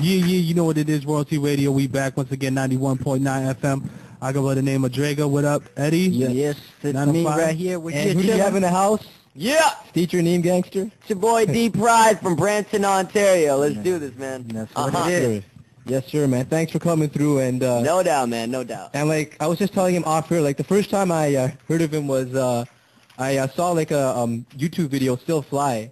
Yeah, you know what it is, Royalty Radio. We back once again, 91.9 FM. I go by the name of Draga. What up, Eddie? Yes, it's me right here. We're And who do you have in the house? Yeah! State your name, gangster. It's your boy D-Pryde from Brampton, Ontario. Let's do this, man. That's what it is. Yes, sir, man. Thanks for coming through. And no doubt, man. No doubt. And like I was just telling him off here, like the first time I heard of him was I saw like a YouTube video, Still Fly,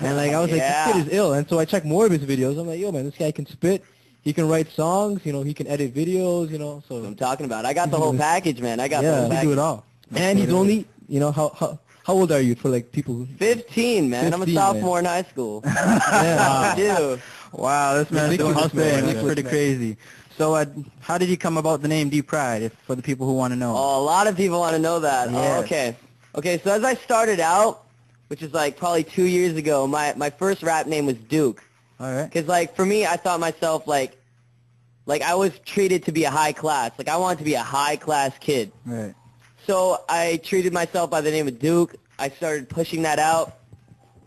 and like I was like, this kid is ill. And so I checked more of his videos. I'm like, yo, man, this guy can spit. He can write songs. You know, he can edit videos. You know, so That's what I'm talking about. I got the whole package, man. I got the whole He package. can do it all. And he's only, you know, how old are you for like people? Who, 15, man. 15, I'm a sophomore in high school. yeah. Dude. Wow, this man's doing his thing. That's pretty man. crazy. So, how did you come about the name D-Pryde, for the people who want to know? Oh, a lot of people want to know that. Yes. Oh, okay. Okay, so as I started out, which is like probably 2 years ago, my first rap name was Duke. All right. Because, like, for me, I thought myself, like I was treated to be a high class. Like, I wanted to be a high-class kid. Right. So I treated myself by the name of Duke. I started pushing that out.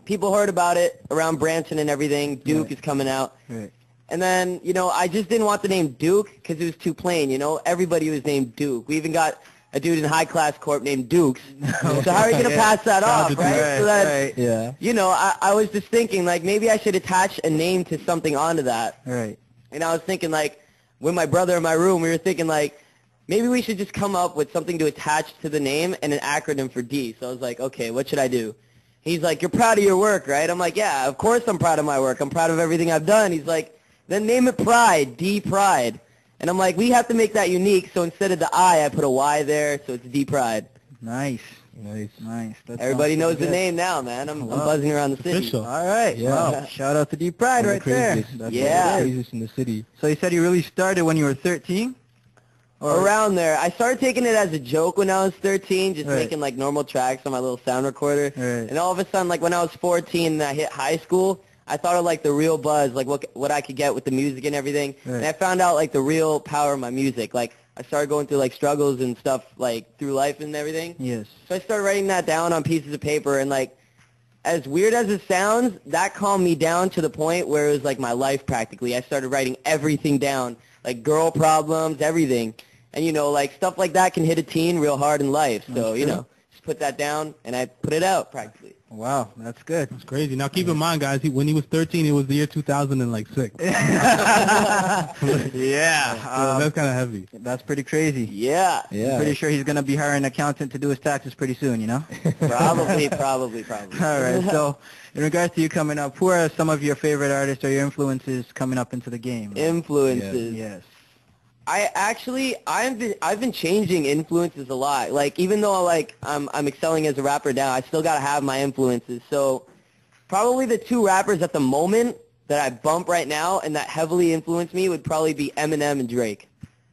People heard about it around Brampton and everything. Duke is coming out. Right. And then, you know, I just didn't want the name Duke because it was too plain, you know. Everybody was named Duke. We even got a dude in high-class corp named Dukes. So how are you going to pass that off, right? So that, Yeah. you know, I was just thinking, like, maybe I should attach a name to something onto that. Right. And I was thinking, like, with my brother in my room, we were thinking, like, maybe we should just come up with something to attach to the name and an acronym for D. So I was like, okay, what should I do? He's like, you're proud of your work, right? I'm like, yeah, of course I'm proud of my work. I'm proud of everything I've done. He's like, then name it Pride, D-Pryde. And I'm like, we have to make that unique, so instead of the I put a Y there, so it's D-Pryde. Nice. Nice. Nice. That Everybody sounds knows pretty the good. name now, man. I'm buzzing around the city. Official. All right. Yeah. Wow. Shout out to D-Pryde right there. That's Yeah. The craziest in the city. So you said you really started when you were 13? Around there. I started taking it as a joke when I was 13, just Right. making like normal tracks on my little sound recorder. Right. And all of a sudden, like when I was 14 and I hit high school, I thought of like the real buzz, like what I could get with the music and everything. Right. And I found out like the real power of my music. Like I started going through like struggles and stuff like through life and everything. Yes. So I started writing that down on pieces of paper, and like as weird as it sounds, that calmed me down to the point where it was like my life practically. I started writing everything down, like girl problems, everything. And you know, like stuff like that can hit a teen real hard in life. So, you know, just put that down and I put it out practically. Wow, that's good. It's crazy. Now, keep in mind, guys, when he was 13, it was the year 2006. Yeah. So that's kind of heavy. That's pretty crazy. Yeah. Yeah. Pretty sure he's going to be hiring an accountant to do his taxes pretty soon, you know? Probably. All right. So, in regards to you coming up, who are some of your favorite artists or your influences coming up into the game? Influences. Yes. I've been changing influences a lot. Like even though like I'm excelling as a rapper now, I still gotta have my influences. So probably the two rappers at the moment that I bump right now and that heavily influence me would probably be Eminem and Drake.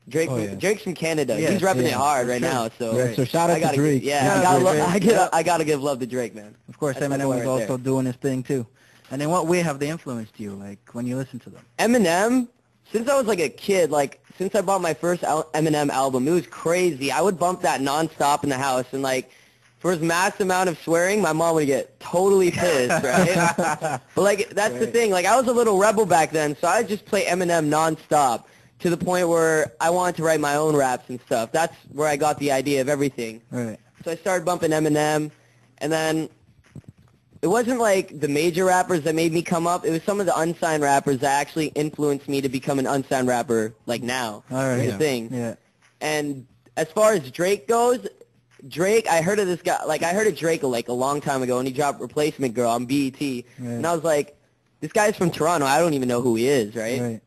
Drake's from Canada. Yes, He's repping it hard right sure. now. So Right. So shout out to Drake. I gotta give love to Drake, man. Of course, That's my Eminem boy was right also there. doing his thing too. And in what way have they influenced you, like when you listen to them? Eminem, since I was like a kid, like since I bought my first Eminem album, it was crazy. I would bump that nonstop in the house, and like for his mass amount of swearing, my mom would get totally pissed, right? But like that's the thing. Like I was a little rebel back then, so I would just play Eminem nonstop to the point where I wanted to write my own raps and stuff. That's where I got the idea of everything. Right. So I started bumping Eminem, and then it wasn't like the major rappers that made me come up. It was some of the unsigned rappers that actually influenced me to become an unsigned rapper like now. All right. Is the thing. Yeah. And as far as Drake goes, Drake, I heard of this guy. Like I heard of Drake like a long time ago, and he dropped Replacement Girl on BET, and I was like, this guy's from Toronto. I don't even know who he is, right? Right.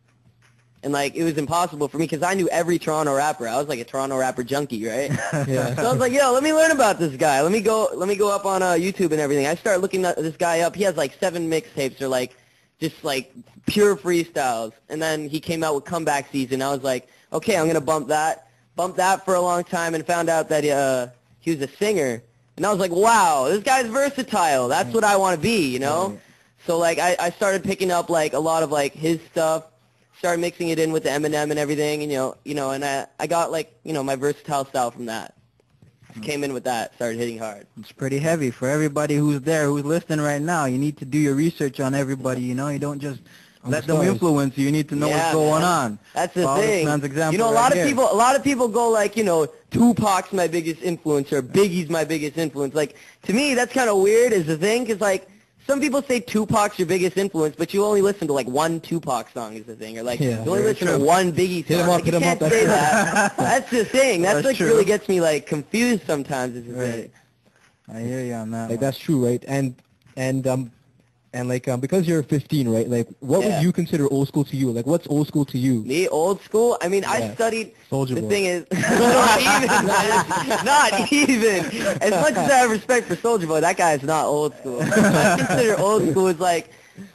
And like it was impossible for me because I knew every Toronto rapper. I was like a Toronto rapper junkie, right? Yeah. So I was like, yo, let me learn about this guy. Let me go up on YouTube and everything. I started looking at this guy up. He has like 7 mixtapes or like just like pure freestyles. And then he came out with Comeback Season. I was like, okay, I'm gonna bump that for a long time, and found out that he was a singer. And I was like, wow, this guy's versatile. That's what I want to be, you know? Right. So like I started picking up like a lot of like his stuff. Started mixing it in with the Eminem and everything, and you know, and I got like, you know, my versatile style from that. Just came in with that, started hitting hard. It's pretty heavy for everybody who's there, who's listening right now. You need to do your research on everybody, you know? You don't just Let them influence you. You need to know what's going on. That's the Follow thing. this man's example You know, right here. a lot of people go like, you know, Tupac's my biggest influence or Biggie's my biggest influence. Like, to me, that's kind of weird is the thing, because, like, some people say Tupac's your biggest influence, but you only listen to, like, one Tupac song is the thing. Or, like, you only listen to one Biggie song. Like, you can't say that. That's the thing. That's like really gets me, like, confused sometimes is the thing. I hear you on that. Like, that's true, right? And like, because you're 15, right? Like, what would you consider old school to you? Like, what's old school to you? Me, old school? I mean, I studied. Soulja The Boy. thing is, not even, man. Not even. As much as I have respect for Soulja Boy, that guy is not old school. What I consider old school is like,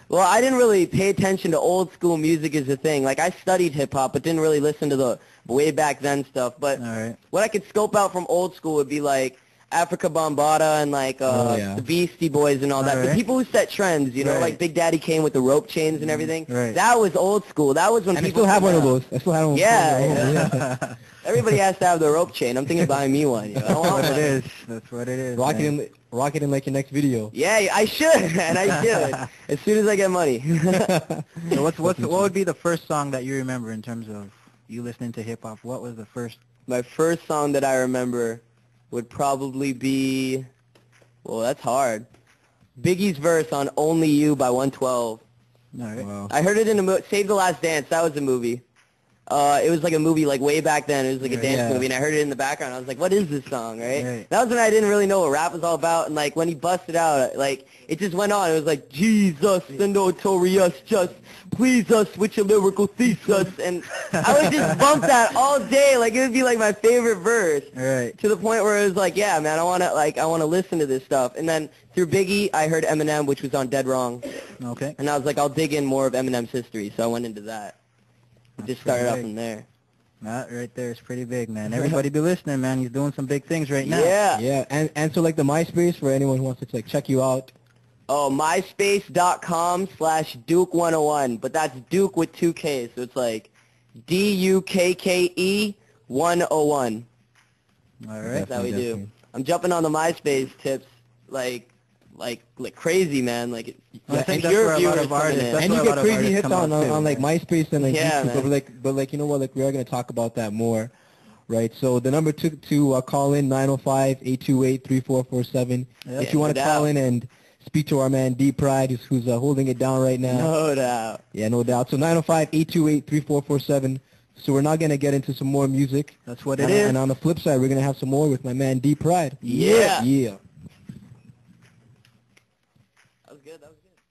well, I didn't really pay attention to old school music as a thing. Like, I studied hip hop, but didn't really listen to the way back then stuff. But what I could scope out from old school would be like Africa Bambaataa and like the Beastie Boys and all that. The people who set trends, you know, like Big Daddy Kane with the rope chains and everything. That was old school. That was when and people I still have one of those. I still have one. Yeah. Everybody has to have the rope chain. I'm thinking of buying me one. You know? That's what it is. That's what it is. Rock it in like your next video. Yeah, I should, and I should as soon as I get money. So what would be the first song that you remember in terms of you listening to hip hop? What was the first? My first song that I remember would probably be, well, that's hard. Biggie's verse on "Only You" by 112. All right. Wow. I heard it in a movie. Save the Last Dance. That was a movie. It was like a movie like way back then. It was like a dance movie, and I heard it in the background. I was like, what is this song, right? That was when I didn't really know what rap was all about, and like when he busted out, like it just went on. It was like, Jesus, the notorious, just please us with your lyrical thesis, and I would just bump that all day. Like it would be like my favorite verse. Right. To the point where it was like, yeah, man, I want to listen to this stuff. And then through Biggie, I heard Eminem, which was on Dead Wrong. Okay. And I was like, I'll dig in more of Eminem's history, so I went into that. It just started out from there. That right there is pretty big, man. Everybody be listening, man. He's doing some big things right now. Yeah. Yeah, and so like the MySpace for anyone who wants to like check you out. Oh, myspace.com/Duke101, but that's Duke with 2 Ks, so it's like DUKKE 101. All right. That's how we do. I'm jumping on the MySpace tips like crazy, man. Like, I think that's where a lot of artists, and you get crazy hits on like MySpace and like yeah, YouTube, but like you know what, like we are gonna talk about that more, right? So the number to call in 905-828-3447. If you want to call in and speak to our man D-Pryde, who's holding it down right now. No doubt. Yeah, no doubt. So 905-828-3447. So we're now gonna get into some more music. That's what it is. And on the flip side, we're gonna have some more with my man D-Pryde. Yeah. Yeah. That was good.